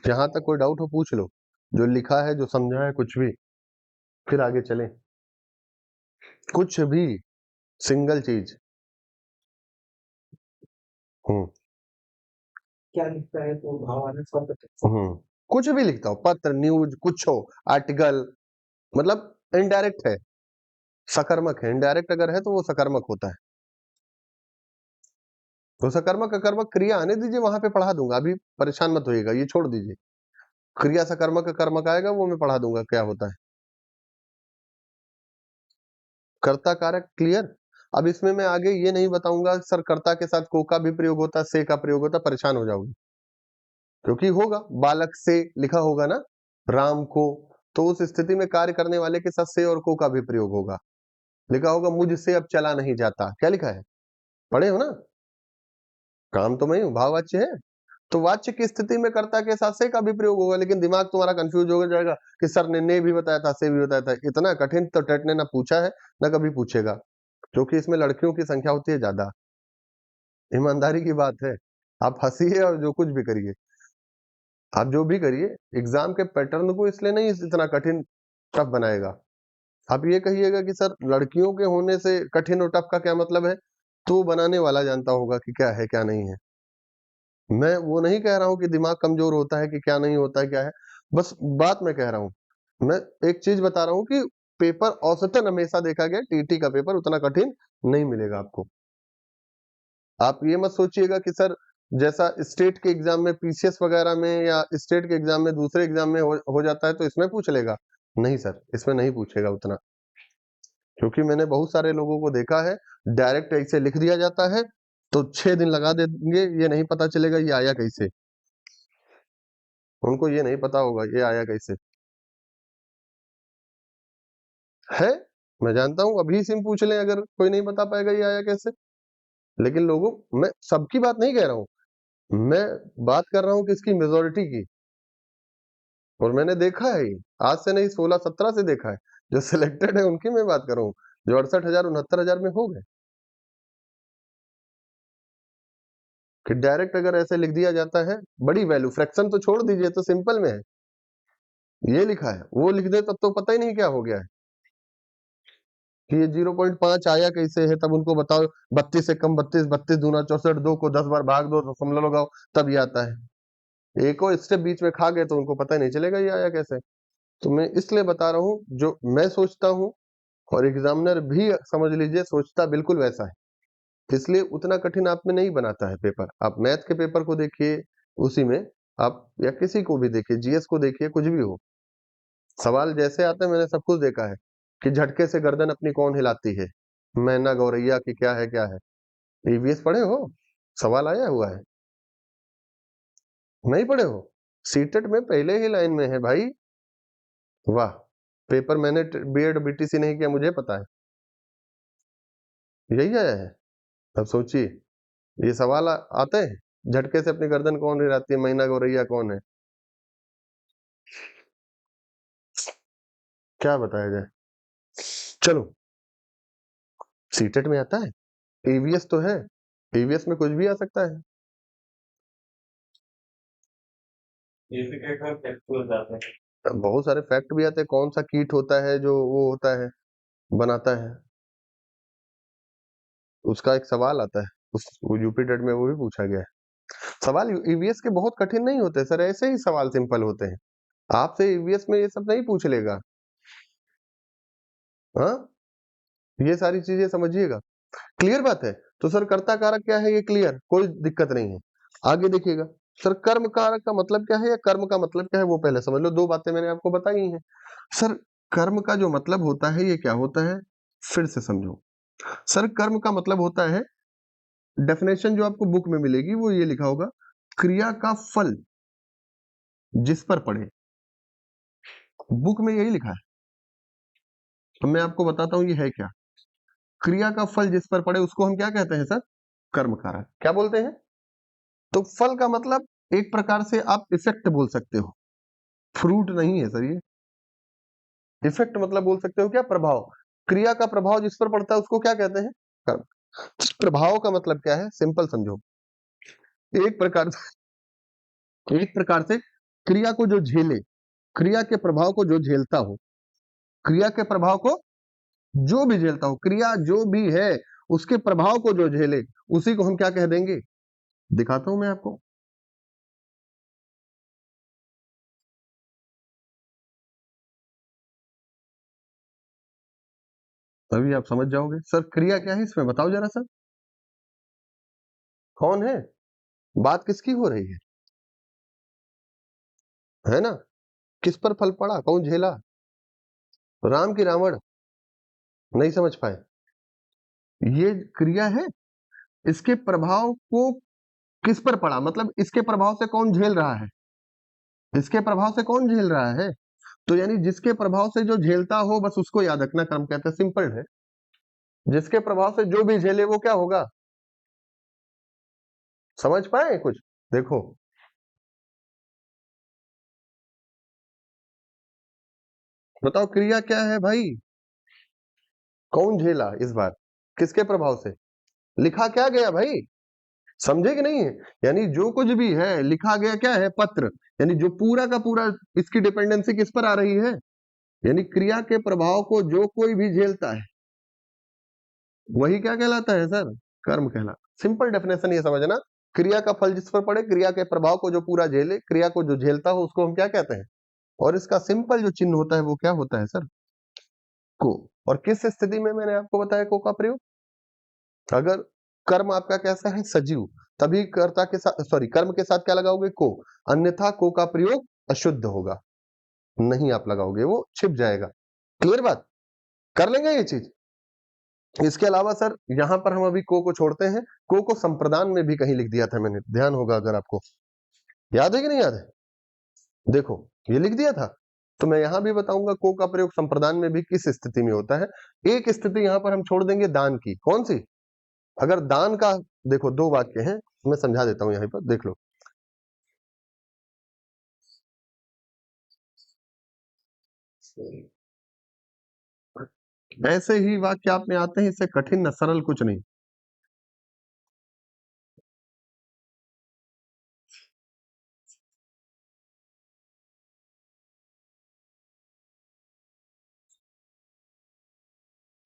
जहां तक कोई डाउट हो पूछ लो, जो लिखा है, जो समझा है, कुछ भी, फिर आगे चले। कुछ भी, सिंगल चीज। क्या लिखता है तो भावार्थ शब्द कुछ भी लिखता हो, पत्र, न्यूज, कुछ हो, आर्टिकल, मतलब इनडायरेक्ट है, सकर्मक है। इनडायरेक्ट अगर है तो वो सकर्मक होता है। तो सकर्मक अकर्मक क्रिया आने दीजिए, वहां पे पढ़ा दूंगा, अभी परेशान मत होइएगा, ये छोड़ दीजिए। क्रिया सकर्मक अकर्मक आएगा, वो मैं पढ़ा दूंगा क्या होता है। कर्ता कारक क्लियर। अब इसमें मैं आगे ये नहीं बताऊंगा सर कर्ता के साथ को का भी प्रयोग होता है, से का प्रयोग होता है, परेशान हो जाओगे, क्योंकि होगा, बालक से लिखा होगा ना, राम को, तो उस स्थिति में कार्य करने वाले के साथ से और को का भी प्रयोग होगा। लिखा होगा मुझसे अब चला नहीं जाता, क्या लिखा है, पढ़े हो ना, काम तो मैं हूं, भाववाच्य है, तो वाच्य की स्थिति में कर्ता के साथ से का भी प्रयोग होगा। लेकिन दिमाग तुम्हारा कंफ्यूज हो जाएगा कि सर ने भी बताया था, से भी बताया था। इतना कठिन तो टेट ने ना पूछा है ना कभी पूछेगा, क्योंकि इसमें लड़कियों की संख्या होती है ज्यादा। ईमानदारी की बात है, आप हंसिए और जो कुछ भी करिए, आप जो भी करिए, एग्जाम के पैटर्न को इसलिए नहीं इतना कठिन टफ बनाएगा। आप ये कहिएगा कि सर लड़कियों के होने से कठिन और टफ का क्या मतलब है, तो बनाने वाला जानता होगा कि क्या है क्या नहीं है। मैं वो नहीं कह रहा हूं कि दिमाग कमजोर होता है कि क्या नहीं होता है क्या है, बस बात मैं कह रहा हूं। मैं एक चीज बता रहा हूं कि पेपर औसतन हमेशा देखा गया, टीटी का पेपर उतना कठिन नहीं मिलेगा आपको। आप ये मत सोचिएगा कि सर जैसा स्टेट के एग्जाम में पीसीएस वगैरह में या स्टेट के एग्जाम में दूसरे एग्जाम में हो जाता है तो इसमें पूछ लेगा, नहीं सर, इसमें नहीं पूछेगा उतना, क्योंकि मैंने बहुत सारे लोगों को देखा है, डायरेक्ट ऐसे लिख दिया जाता है तो 6 दिन लगा देंगे, ये नहीं पता चलेगा ये आया कैसे, उनको ये नहीं पता होगा ये आया कैसे है। मैं जानता हूं, अभी सिम पूछ लें अगर कोई नहीं बता पाएगा ये आया कैसे। लेकिन लोगों, मैं सबकी बात नहीं कह रहा हूं, मैं बात कर रहा हूं किसकी, मेजोरिटी की। और मैंने देखा है, आज से नहीं 16-17 से देखा है, जो सिलेक्टेड है उनकी मैं बात कर रहा हूँ, जो 68,000 69,000 में हो गए, कि डायरेक्ट अगर ऐसे लिख दिया जाता है, बड़ी वैल्यू, फ्रैक्शन तो छोड़ दीजिए, तो सिंपल में है, ये लिखा है, वो लिख दे तब तो पता ही नहीं क्या हो गया है कि ये 0.5 आया कैसे है। तब उनको बताओ 32 से कम 32, 32 दूना 64, 2 को 10 बार भाग दो, दशमलव लगाओ, तब ये आता है। एक और स्टेप बीच में खा गए तो उनको पता ही नहीं चलेगा ये आया कैसे। तो मैं इसलिए बता रहा हूँ, जो मैं सोचता हूँ और एग्जामिनर भी समझ लीजिए सोचता बिल्कुल वैसा है, इसलिए उतना कठिन आप में नहीं बनाता है पेपर। आप मैथ के पेपर को देखिए, उसी में आप, या किसी को भी देखिए, जीएस को देखिए, कुछ भी हो, सवाल जैसे आते हैं, मैंने सब कुछ देखा है कि झटके से गर्दन अपनी कौन हिलाती है, मैना गौरैया की क्या है क्या है। ईवीएस पढ़े हो, सवाल आया हुआ है, नहीं पढ़े हो, सीटेट में पहले ही लाइन में है भाई, वाह। पेपर मैंने बीएड बीटीसी नहीं किया, मुझे पता है, यही आया है। अब सोचिए, ये सवाल आते हैं, झटके से अपनी गर्दन कौन हिलाती है, मैना गौरैया कौन है, क्या बताया जाए। चलो, सीटेट में आता है, ईवीएस तो है, ईवीएस में कुछ भी आ सकता है। बहुत सारे फैक्ट भी आते हैं, कौन सा कीट होता है जो वो होता है, बनाता है, उसका एक सवाल आता है, उस यूपी टेट में वो भी पूछा गया है। सवाल ईवीएस के बहुत कठिन नहीं होते सर, ऐसे ही सवाल सिंपल होते हैं, आपसे ईवीएस में ये सब नहीं पूछ लेगा। हाँ, ये सारी चीजें समझिएगा, क्लियर बात है। तो सर कर्ता कारक क्या है, ये क्लियर, कोई दिक्कत नहीं है। आगे देखिएगा, सर कर्म कारक का मतलब क्या है या कर्म का मतलब क्या है, वो पहले समझ लो, दो बातें मैंने आपको बताई हैं। सर कर्म का जो मतलब होता है ये क्या होता है, फिर से समझो। सर कर्म का मतलब होता है डेफिनेशन जो आपको बुक में मिलेगी वो ये लिखा होगा, क्रिया का फल जिस पर पड़े। बुक में यही लिखा है। तो मैं आपको बताता हूं ये है क्या। क्रिया का फल जिस पर पड़े उसको हम क्या कहते हैं सर? कर्म कारक। क्या बोलते हैं? तो फल का मतलब एक प्रकार से आप इफेक्ट बोल सकते हो, फ्रूट नहीं है सर ये। इफेक्ट मतलब बोल सकते हो क्या? प्रभाव। क्रिया का प्रभाव जिस पर पड़ता है उसको क्या कहते हैं? कर्म। प्रभाव का मतलब क्या है? सिंपल समझो, एक प्रकार से क्रिया को जो झेले, क्रिया के प्रभाव को जो झेलता हो, क्रिया के प्रभाव को जो भी झेलता हो, क्रिया जो भी है उसके प्रभाव को जो झेले, उसी को हम क्या कह देंगे? दिखाता हूं मैं आपको। तभी आप समझ जाओगे। सर क्रिया क्या है इसमें बताओ जरा सर। कौन है? बात किसकी हो रही है ना? किस पर फल पड़ा, कौन झेला? राम की रावण? नहीं समझ पाए? ये क्रिया है, इसके प्रभाव को किस पर पड़ा, मतलब इसके प्रभाव से कौन झेल रहा है? इसके प्रभाव से कौन झेल रहा है? तो यानी जिसके प्रभाव से जो झेलता हो बस उसको याद रखना, कर्म कहते हैं। सिंपल है। जिसके प्रभाव से जो भी झेले वो क्या होगा? समझ पाए कुछ? देखो, बताओ क्रिया क्या है भाई? कौन झेला इस बार? किसके प्रभाव से? लिखा क्या गया भाई? समझे कि नहीं है? यानी जो कुछ भी है लिखा गया क्या है? पत्र। यानी जो पूरा का पूरा इसकी डिपेंडेंसी किस पर आ रही है? यानी क्रिया के प्रभाव को जो कोई भी झेलता है वही क्या कहलाता है सर? कर्म कहलाता। सिंपल डेफिनेशन ये समझना, क्रिया का फल जिस पर पड़े, क्रिया के प्रभाव को जो पूरा झेले, क्रिया को जो झेलता हो उसको हम क्या कहते हैं? और इसका सिंपल जो चिन्ह होता है वो क्या होता है सर? को। और किस स्थिति में मैंने आपको बताया को का प्रयोग? अगर कर्म आपका कैसा है? सजीव, तभी कर्ता के साथ, सॉरी, कर्म के साथ क्या लगाओगे? को। अन्यथा को का प्रयोग अशुद्ध होगा, नहीं आप लगाओगे, वो छिप जाएगा। क्लियर बात? कर लेंगे ये चीज। इसके अलावा सर यहां पर हम अभी को छोड़ते हैं। को संप्रदान में भी कहीं लिख दिया था मैंने, ध्यान होगा अगर आपको। याद है कि नहीं याद है? देखो, ये लिख दिया था। तो मैं यहां भी बताऊंगा को का प्रयोग संप्रदान में भी किस स्थिति में होता है। एक स्थिति यहां पर हम छोड़ देंगे दान की। कौन सी? अगर दान का, देखो दो वाक्य हैं, मैं समझा देता हूं यहीं पर, देख लो। ऐसे ही वाक्य आप में आते हैं, इससे कठिन न सरल कुछ नहीं।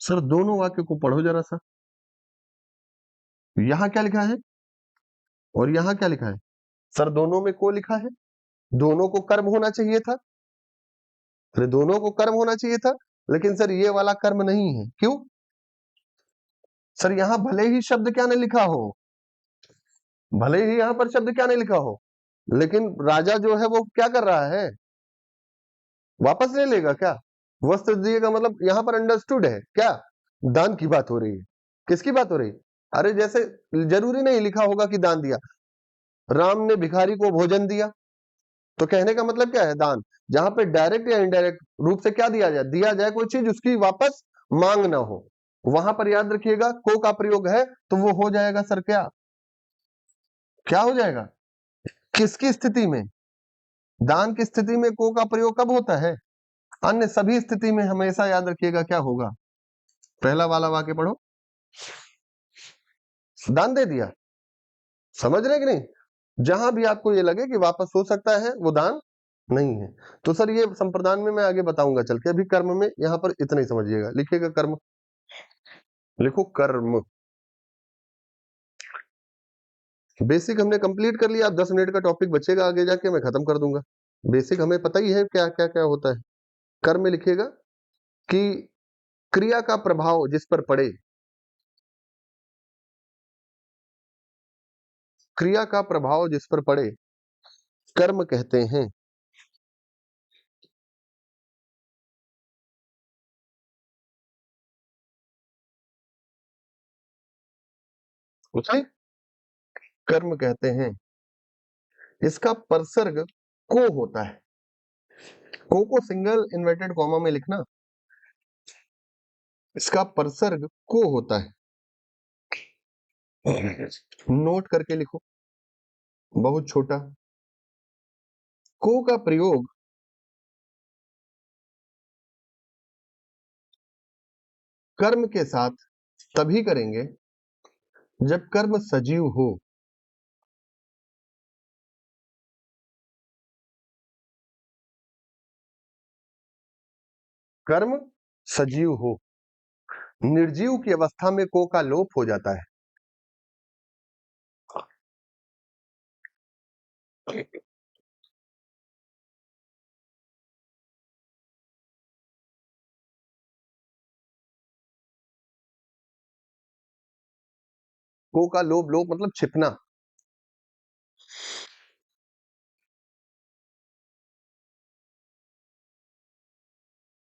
सर दोनों वाक्य को पढ़ो जरा सा। यहां क्या लिखा है और यहां क्या लिखा है? सर दोनों में को लिखा है, दोनों को कर्म होना चाहिए था। अरे दोनों को कर्म होना चाहिए था, लेकिन सर ये वाला कर्म नहीं है। क्यों? सर यहां भले ही शब्द क्या नहीं लिखा हो, भले ही यहां पर शब्द क्या नहीं लिखा हो, लेकिन राजा जो है वो क्या कर रहा है? वापस ले लेगा क्या? वस्त्र दिए का मतलब यहां पर अंडरस्टूड है क्या? दान की बात हो रही है। किसकी बात हो रही है? अरे जैसे जरूरी नहीं लिखा होगा कि दान दिया। राम ने भिखारी को भोजन दिया, तो कहने का मतलब क्या है? दान। जहां पे डायरेक्ट या इनडायरेक्ट रूप से क्या दिया जाए कोई चीज, उसकी वापस मांग ना हो, वहां पर याद रखिएगा को का प्रयोग है तो वो हो जाएगा सर क्या? क्या हो जाएगा? किसकी स्थिति में? दान की स्थिति में को का प्रयोग कब होता है? अन्य सभी स्थिति में हमेशा याद रखिएगा क्या होगा? पहला वाला वाक्य पढ़ो। दान दे दिया। समझ रहे कि नहीं? जहां भी आपको ये लगे कि वापस हो सकता है, वो दान नहीं है। तो सर ये संप्रदान में मैं आगे बताऊंगा चल के, अभी कर्म में यहां पर इतना ही समझिएगा। लिखिएगा कर्म, लिखो कर्म। बेसिक हमने कंप्लीट कर लिया। अब 10 मिनट का टॉपिक बचेगा, आगे जाके मैं खत्म कर दूंगा। बेसिक हमें पता ही है क्या क्या क्या होता है। कर्म में लिखिएगा कि क्रिया का प्रभाव जिस पर पड़े, क्रिया का प्रभाव जिस पर पड़े कर्म कहते हैं। कुछ नहीं? कर्म कहते हैं। इसका परसर्ग को होता है। को सिंगल इन्वर्टेड कॉमा में लिखना। इसका परसर्ग को होता है। नोट करके लिखो, बहुत छोटा। को का प्रयोग कर्म के साथ तभी करेंगे जब कर्म सजीव हो। कर्म सजीव हो। निर्जीव की अवस्था में को का लोप हो जाता है। को का लोप मतलब छिपना।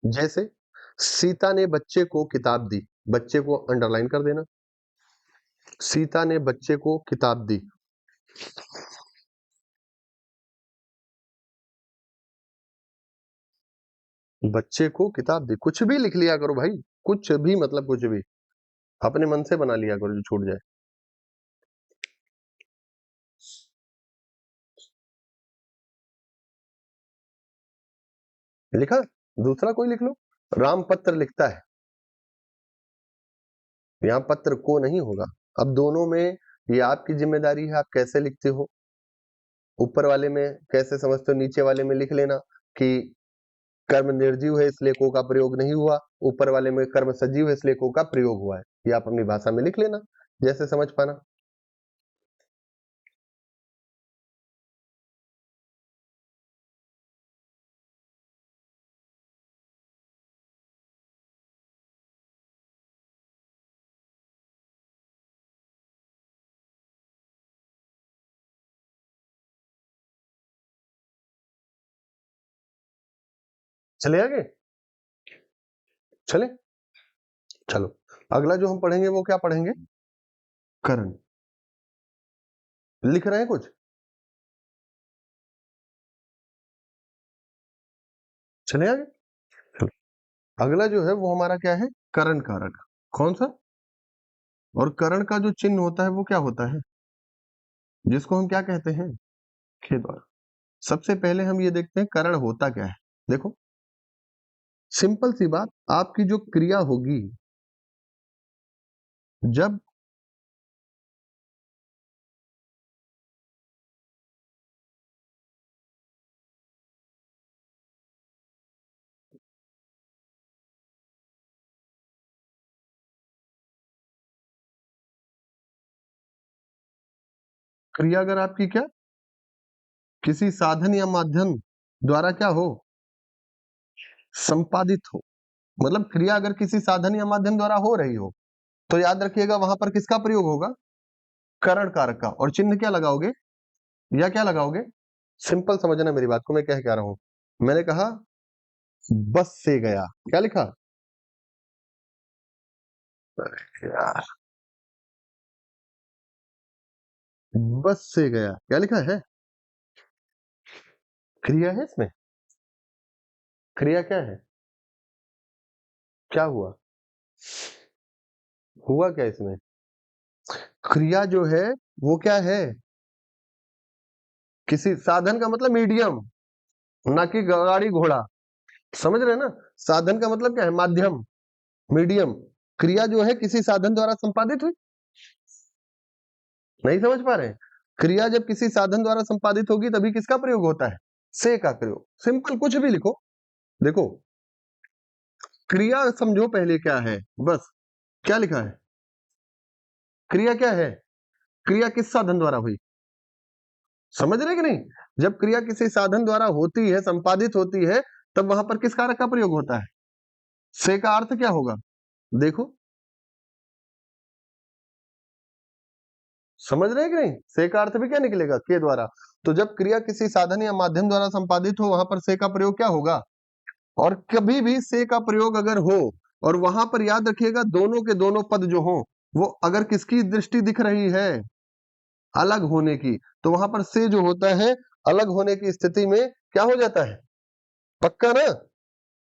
जैसे सीता ने बच्चे को किताब दी। बच्चे को अंडरलाइन कर देना। सीता ने बच्चे को किताब दी। बच्चे को किताब दी, कुछ भी लिख लिया करो भाई, कुछ भी मतलब कुछ भी अपने मन से बना लिया करो जो छूट जाए। लिखा? दूसरा कोई लिख लो। राम पत्र लिखता है। यहां पत्र को नहीं होगा। अब दोनों में ये आपकी जिम्मेदारी है, आप कैसे लिखते हो। ऊपर वाले में कैसे समझते हो, नीचे वाले में लिख लेना कि कर्म निर्जीव है इसलिए को का प्रयोग नहीं हुआ। ऊपर वाले में कर्म सजीव है इसलिए को का प्रयोग हुआ है। ये आप अपनी भाषा में लिख लेना जैसे समझ पाना। चले आगे, चले चलो। अगला जो हम पढ़ेंगे वो क्या पढ़ेंगे? करण। लिख रहे हैं कुछ? चले आगे, चलो। अगला जो है वो हमारा क्या है? करण कारक। कौन सा? और करण का जो चिन्ह होता है वो क्या होता है, जिसको हम क्या कहते हैं? के द्वारा। सबसे पहले हम ये देखते हैं करण होता क्या है। देखो सिंपल सी बात, आपकी जो क्रिया होगी जब क्रिया अगर आपकी क्या किसी साधन या माध्यम द्वारा क्या हो, संपादित हो, मतलब क्रिया अगर किसी साधन या माध्यम द्वारा हो रही हो तो याद रखिएगा वहां पर किसका प्रयोग होगा? करण कारक का। और चिन्ह क्या लगाओगे या क्या लगाओगे? सिंपल समझना मेरी बात को, मैं क्या कह रहा हूं। मैंने कहा बस से गया, क्या लिखा? यार बस से गया, क्या लिखा है? क्रिया है इसमें। क्रिया क्या है? क्या हुआ? हुआ क्या इसमें? क्रिया जो है वो क्या है? किसी साधन का मतलब मीडियम, ना कि गाड़ी घोड़ा। समझ रहे हैं ना? साधन का मतलब क्या है? माध्यम, मीडियम। क्रिया जो है किसी साधन द्वारा संपादित हुई। नहीं समझ पा रहे हैं? क्रिया जब किसी साधन द्वारा संपादित होगी तभी किसका प्रयोग होता है? से का प्रयोग। सिंपल, कुछ भी लिखो। देखो क्रिया समझो पहले क्या है, बस। क्या लिखा है? क्रिया क्या है? क्रिया किस साधन द्वारा हुई? समझ रहे कि नहीं? जब क्रिया किसी साधन द्वारा होती है, संपादित होती है, तब वहां पर किस कारक का प्रयोग होता है? से का अर्थ क्या होगा? देखो समझ रहे हैं कि नहीं? से का अर्थ भी क्या निकलेगा? के द्वारा। तो जब क्रिया किसी साधन या माध्यम द्वारा संपादित हो वहां पर से का प्रयोग क्या होगा? और कभी भी से का प्रयोग अगर हो और वहां पर याद रखिएगा दोनों के दोनों पद जो हो वो अगर किसकी दृष्टि दिख रही है, अलग होने की, तो वहां पर से जो होता है अलग होने की स्थिति में क्या हो जाता है, पक्का ना।